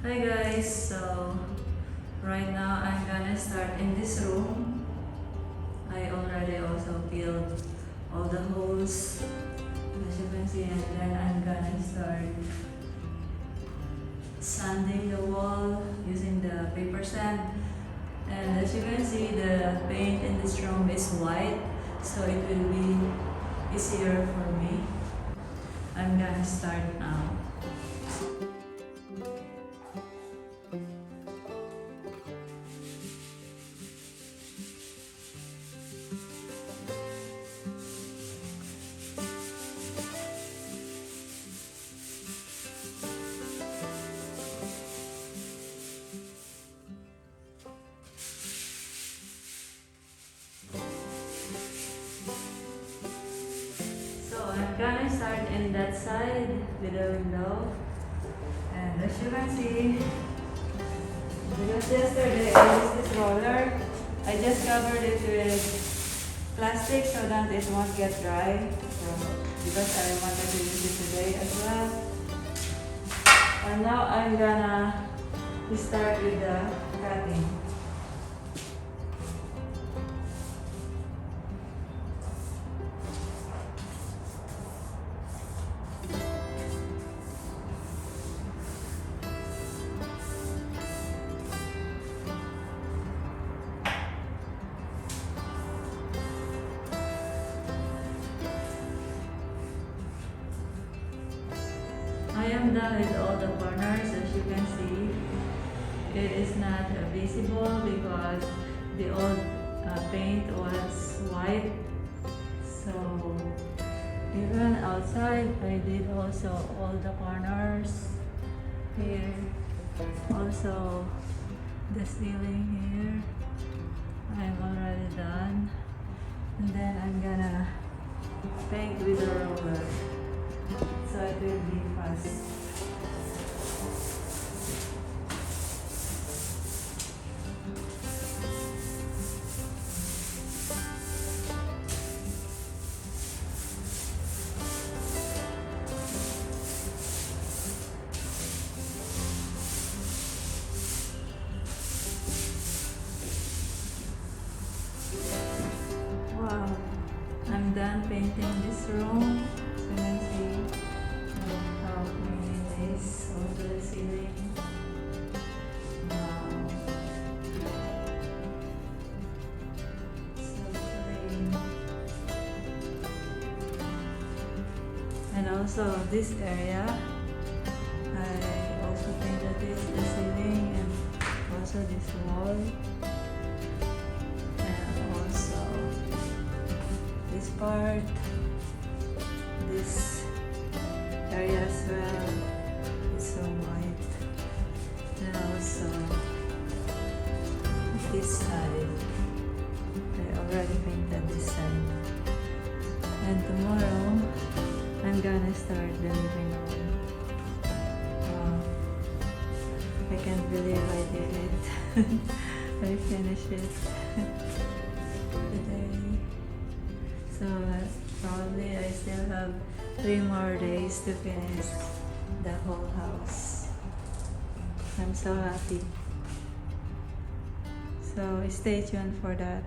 Hi guys, so right now I'm gonna start in this room. I already also filled all the holes as you can see, and then I'm gonna start sanding the wall using the paper sand. And as you can see, the paint in this room is white, so it will be easier for me. I'm gonna start now. I'm gonna start in that side with the window, and as you can see, because yesterday I used this roller, I just covered it with plastic so that it won't get dry, so because I wanted to use it today as well. And now I'm gonna start with the cutting. I am done with all the corners. As you can see, it is not visible because the old paint was white. So even outside, I did also all the corners here, also the ceiling here. I'm already done, and then I'm gonna paint with a roller, so it will be fast. Wow, I'm done painting this room. So you can see how clean it is, also the ceiling. Wow, so clean. And also this area, I also painted this, the ceiling, and also this wall, and also this part, this area as well is so white, and also this side, I already painted this side. And tomorrow I'm gonna start the living room. Wow, I can't believe I did it. I finished it today. So probably I still have 3 more days to finish the whole house. I'm so happy. So stay tuned for that.